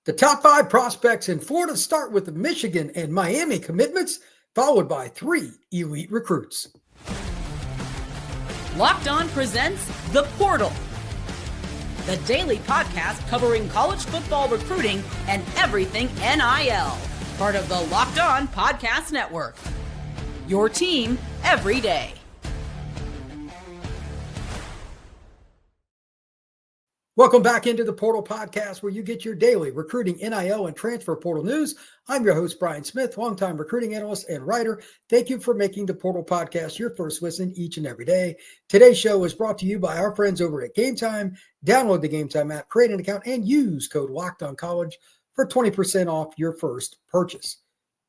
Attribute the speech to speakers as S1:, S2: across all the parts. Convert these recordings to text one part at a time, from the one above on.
S1: The top 5 prospects in Florida start with the Michigan and Miami commitments, followed by 3 elite recruits.
S2: Locked On presents The Portal, the daily podcast covering college football recruiting and everything NIL. Part of the Locked On Podcast Network. Your team every day.
S1: Welcome back into the Portal Podcast, where you get your daily recruiting, NIL, and transfer portal news. I'm your host, Brian Smith, longtime recruiting analyst and writer. Thank you for making the Portal Podcast your first listen each and every day. Today's show is brought to you by our friends over at Game Time. Download the Game Time app, create an account, and use code LOCKEDONCollege for 20% off your first purchase.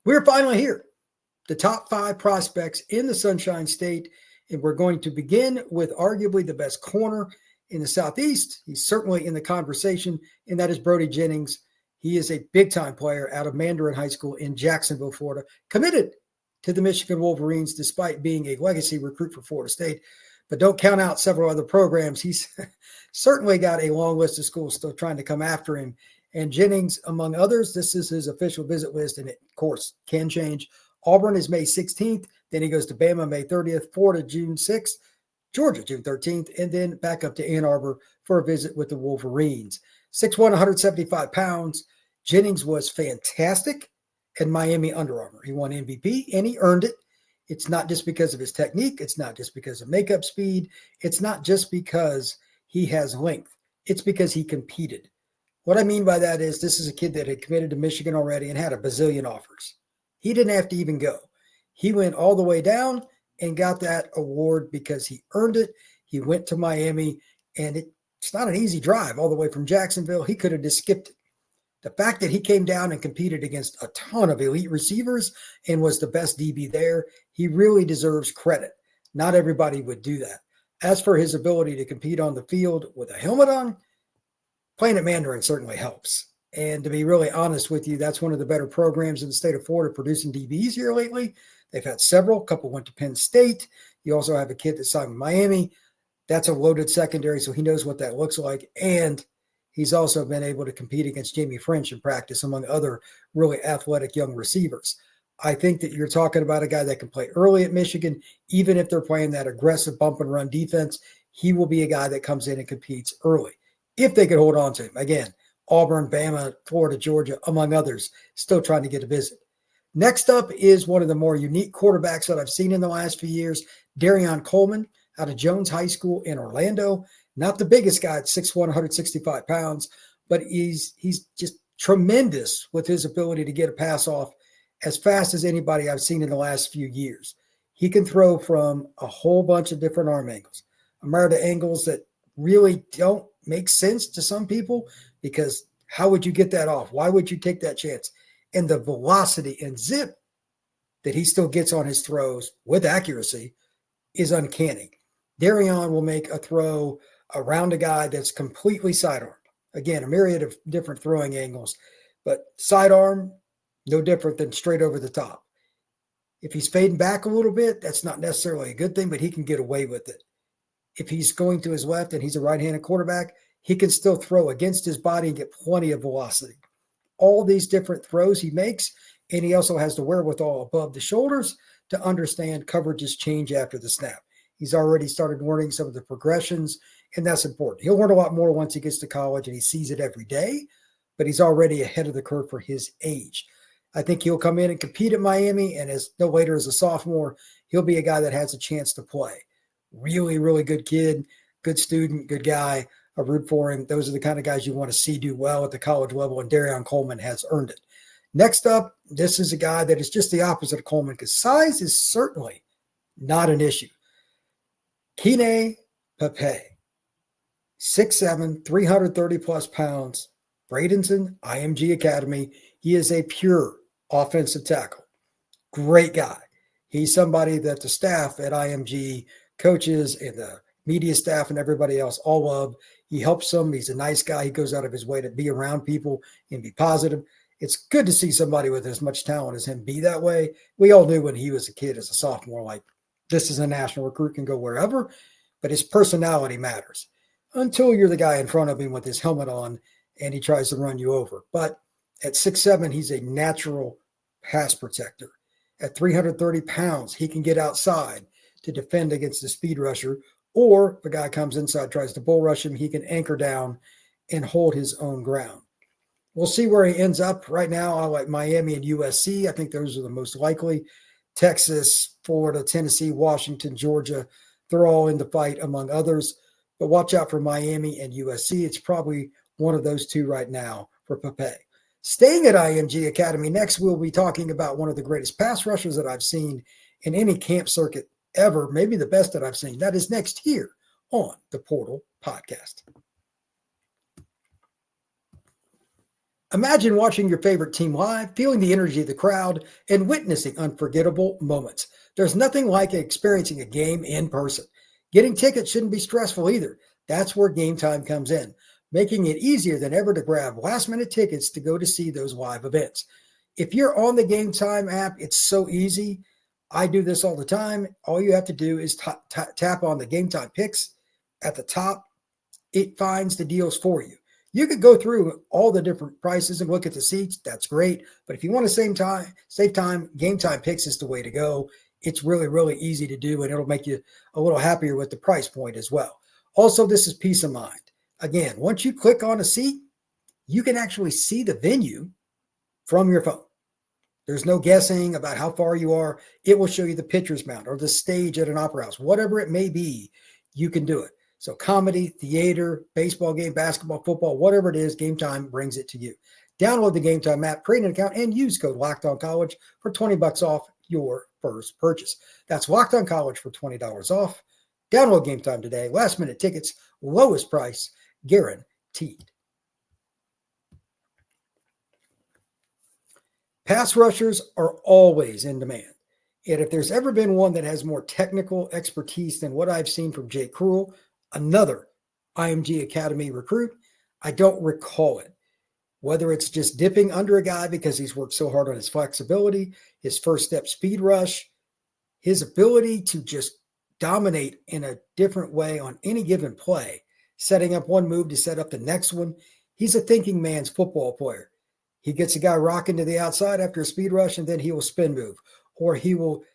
S1: We're finally here, the top 5 prospects in the Sunshine State, and we're going to begin with arguably the best corner in the Southeast. He's certainly in the conversation, and that is Brody Jennings. He is a big-time player out of Mandarin High School in Jacksonville, Florida, committed to the Michigan Wolverines despite being a legacy recruit for Florida State. But don't count out several other programs. He's certainly got a long list of schools still trying to come after him. And Jennings, among others, this is his official visit list, and it, of course, can change. Auburn is May 16th. Then he goes to Bama May 30th, Florida June 6th, Georgia, June 13th, and then back up to Ann Arbor for a visit with the Wolverines. 6'1", 175 pounds. Jennings was fantastic at Miami Under Armour. He won MVP, and he earned it. It's not just because of his technique. It's not just because of makeup speed. It's not just because he has length. It's because he competed. What I mean by that is this is a kid that had committed to Michigan already and had a bazillion offers. He didn't have to even go. He went all the way down and got that award because he earned it. He went to Miami, and it's not an easy drive all the way from Jacksonville. He could have just skipped it. The fact that he came down and competed against a ton of elite receivers and was the best DB there, he really deserves credit. Not everybody would do that. As for his ability to compete on the field with a helmet on, playing at Mandarin certainly helps. And to be really honest with you, that's one of the better programs in the state of Florida producing DBs here lately. They've had several. A couple went to Penn State. You also have a kid that signed with Miami. That's a loaded secondary, so he knows what that looks like. And he's also been able to compete against Jamie French in practice, among other really athletic young receivers. I think that you're talking about a guy that can play early at Michigan, even if they're playing that aggressive bump and run defense. He will be a guy that comes in and competes early, if they could hold on to him. Again, Auburn, Bama, Florida, Georgia, among others, still trying to get a visit. Next up is one of the more unique quarterbacks that I've seen in the last few years, Dereon Coleman out of Jones High School in Orlando. Not the biggest guy at 6'1", 165 pounds, but he's just tremendous with his ability to get a pass off as fast as anybody I've seen in the last few years. He can throw from a whole bunch of different arm angles. Armada angles that really don't make sense to some people, because how would you get that off? Why would you take that chance? And the velocity and zip that he still gets on his throws with accuracy is uncanny. Dereon will make a throw around a guy that's completely sidearmed. Again, a myriad of different throwing angles, but sidearm, no different than straight over the top. If he's fading back a little bit, that's not necessarily a good thing, but he can get away with it. If he's going to his left and he's a right-handed quarterback, he can still throw against his body and get plenty of velocity. All these different throws he makes, and he also has the wherewithal above the shoulders to understand coverages change after the snap. He's already started learning some of the progressions, and that's important. He'll learn a lot more once he gets to college and he sees it every day, but he's already ahead of the curve for his age. I think he'll come in and compete at Miami, and as no later as a sophomore, he'll be a guy that has a chance to play. Really, really good kid, good student, good guy. I root for him. Those are the kind of guys you want to see do well at the college level, and Dereon Coleman has earned it. Next up, this is a guy that is just the opposite of Coleman, because size is certainly not an issue. Keenyi Pepe, 6'7", 330-plus pounds, Bradenton, IMG Academy. He is a pure offensive tackle. Great guy. He's somebody that the staff at IMG, coaches and the media staff and everybody else all love. He helps them. He's a nice guy. He goes out of his way to be around people and be positive. It's good to see somebody with as much talent as him be that way. We all knew when he was a kid as a sophomore, like, this is a national recruit, can go wherever, but his personality matters until you're the guy in front of him with his helmet on and he tries to run you over. But At 6'7", he's a natural pass protector. At 330 pounds, he can get outside to defend against the speed rusher, or if a guy comes inside, tries to bull rush him, he can anchor down and hold his own ground. We'll see where he ends up. Right now, I like Miami and USC. I think those are the most likely. Texas, Florida, Tennessee, Washington, Georgia, they're all in the fight among others. But watch out for Miami and USC. It's probably one of those two right now for Pepe. Staying at IMG Academy, next we'll be talking about one of the greatest pass rushers that I've seen in any camp circuit ever, maybe the best that I've seen. That is next here on the Portal Podcast. Imagine watching your favorite team live, feeling the energy of the crowd, and witnessing unforgettable moments. There's nothing like experiencing a game in person. Getting tickets shouldn't be stressful either. That's where Game Time comes in, making it easier than ever to grab last-minute tickets to go to see those live events. If you're on the Game Time app, it's so easy. I do this all the time. All you have to do is tap on the Game Time picks at the top. It finds the deals for you. You could go through all the different prices and look at the seats. That's great. But if you want to save time, Game Time picks is the way to go. It's really, really easy to do, and it'll make you a little happier with the price point as well. Also, this is peace of mind. Again, once you click on a seat, you can actually see the venue from your phone. There's no guessing about how far you are. It will show you the pitcher's mound or the stage at an opera house. Whatever it may be, you can do it. So comedy, theater, baseball game, basketball, football, whatever it is, Game Time brings it to you. Download the Game Time app, create an account, and use code LOCKEDONCollege for $20 off your first purchase. That's Locked On College for $20 off. Download Game Time today. Last minute tickets, lowest price, guaranteed. Pass rushers are always in demand. And if there's ever been one that has more technical expertise than what I've seen from Jake Kreul, another IMG Academy recruit, I don't recall it. Whether it's just dipping under a guy because he's worked so hard on his flexibility, his first step speed rush, his ability to just dominate in a different way on any given play, setting up one move to set up the next one. He's a thinking man's football player. He gets a guy rocking to the outside after a speed rush, and then he will spin move. Or he will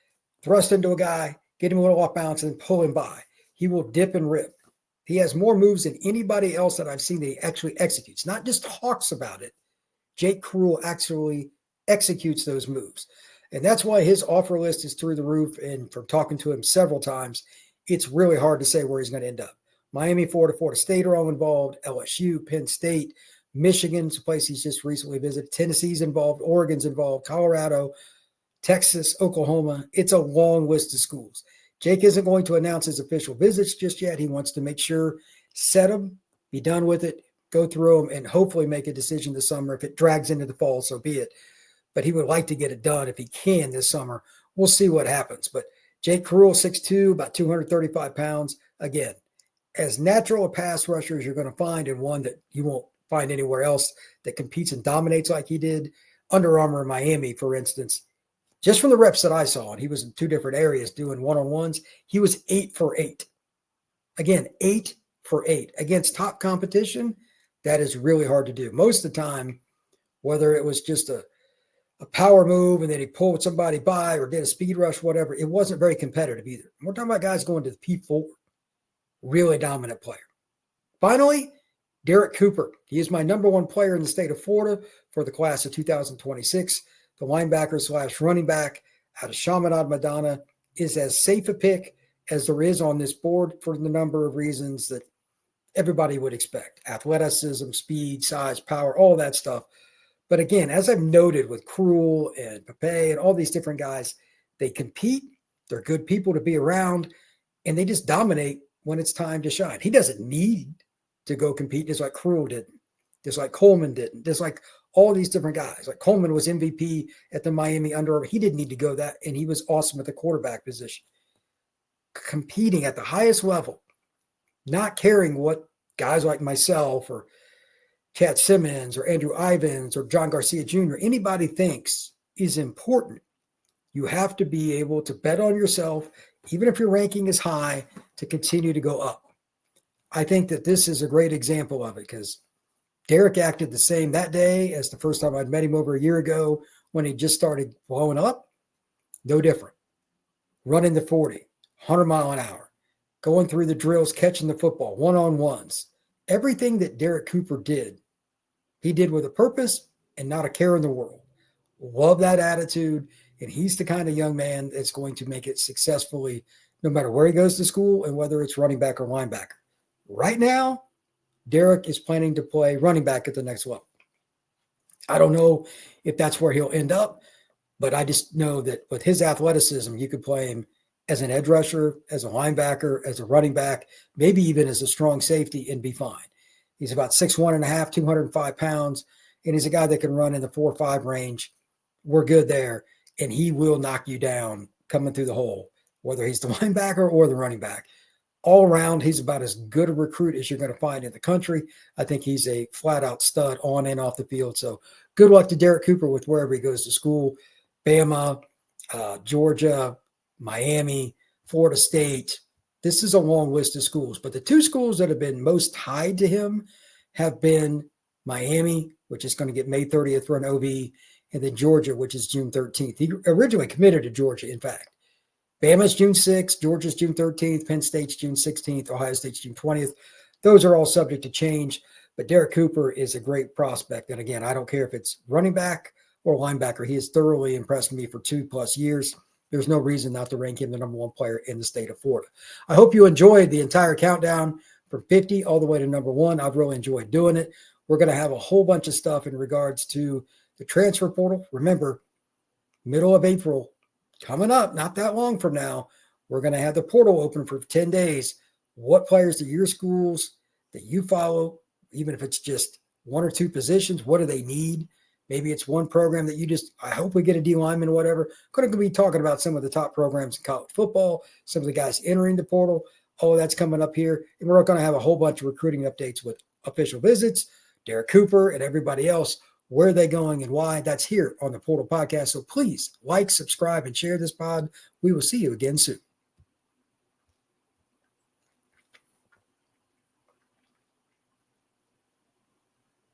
S1: thrust into a guy, get him a little off balance, and pull him by. He will dip and rip. He has more moves than anybody else that I've seen that he actually executes. Not just talks about it. Jake Kreul actually executes those moves. And that's why his offer list is through the roof. And from talking to him several times, it's really hard to say where he's going to end up. Miami, Florida, Florida State are all involved. LSU, Penn State, Michigan's a place he's just recently visited. Tennessee's involved. Oregon's involved. Colorado, Texas, Oklahoma. It's a long list of schools. Jake isn't going to announce his official visits just yet. He wants to make sure, set them, be done with it, go through them, and hopefully make a decision this summer. If it drags into the fall, so be it. But he would like to get it done if he can this summer. We'll see what happens. But Jake Kreul, 6'2", about 235 pounds. Again, as natural a pass rusher as you're going to find, and one that you won't find anywhere else that competes and dominates like he did. Under Armour in Miami, for instance, just from the reps that I saw, and he was in two different areas doing one-on-ones, he was 8 for 8. Again, 8 for 8. Against top competition, that is really hard to do. Most of the time, whether it was just a power move and then he pulled somebody by or did a speed rush, whatever, it wasn't very competitive either. We're talking about guys going to the P4. Really dominant player. Finally, Derrek Cooper. He is my number one player in the state of Florida for the class of 2026. The linebacker / running back out of Chaminade-Madonna is as safe a pick as there is on this board for the number of reasons that everybody would expect. Athleticism, speed, size, power, all that stuff. But again, as I've noted with Kreul and Pepe and all these different guys, they compete. They're good people to be around, and they just dominate when it's time to shine. He doesn't need to go compete just like Kreul didn't, just like Coleman didn't, just like all these different guys. Like Coleman was MVP at the Miami Under Armour. He didn't need to go that, and he was awesome at the quarterback position. Competing at the highest level, not caring what guys like myself or Chad Simmons or Andrew Ivins or John Garcia Jr., anybody thinks is important. You have to be able to bet on yourself, even if your ranking is high, to continue to go up. I think that this is a great example of it because Derrek acted the same that day as the first time I'd met him over a year ago when he just started blowing up. No different. Running the 40, 100 mile an hour, going through the drills, catching the football, one-on-ones. Everything that Derek Cooper did, he did with a purpose and not a care in the world. Love that attitude. And he's the kind of young man that's going to make it successfully no matter where he goes to school and whether it's running back or linebacker. Right now, Derek is planning to play running back at the next level. I don't know if that's where he'll end up, but I just know that with his athleticism, you could play him as an edge rusher, as a linebacker, as a running back, maybe even as a strong safety and be fine. He's about 6'1.5", 205 pounds, and he's a guy that can run in the 4.5 range. We're good there, and he will knock you down coming through the hole, whether he's the linebacker or the running back. All around, he's about as good a recruit as you're going to find in the country. I think he's a flat-out stud on and off the field. So good luck to Derek Cooper with wherever he goes to school. Bama, Georgia, Miami, Florida State. This is a long list of schools, but the two schools that have been most tied to him have been Miami, which is going to get May 30th for an OV, and then Georgia, which is June 13th. He originally committed to Georgia, in fact. Bama's June 6th, Georgia's June 13th, Penn State's June 16th, Ohio State's June 20th. Those are all subject to change, but Derek Cooper is a great prospect. And again, I don't care if it's running back or linebacker. He has thoroughly impressed me for 2+ years. There's no reason not to rank him the number one player in the state of Florida. I hope you enjoyed the entire countdown from 50 all the way to number one. I've really enjoyed doing it. We're going to have a whole bunch of stuff in regards to the transfer portal. Remember, middle of April, coming up, not that long from now, we're going to have the portal open for 10 days. What players do your schools that you follow, even if it's just one or two positions, what do they need? Maybe it's one program that you just, I hope we get a D lineman or whatever. Going to be talking about some of the top programs in college football, some of the guys entering the portal. All that's coming up here. And we're going to have a whole bunch of recruiting updates with official visits, Derek Cooper and everybody else. Where are they going and why? That's here on the Portal Podcast. So please like, subscribe, and share this pod. We will see you again soon.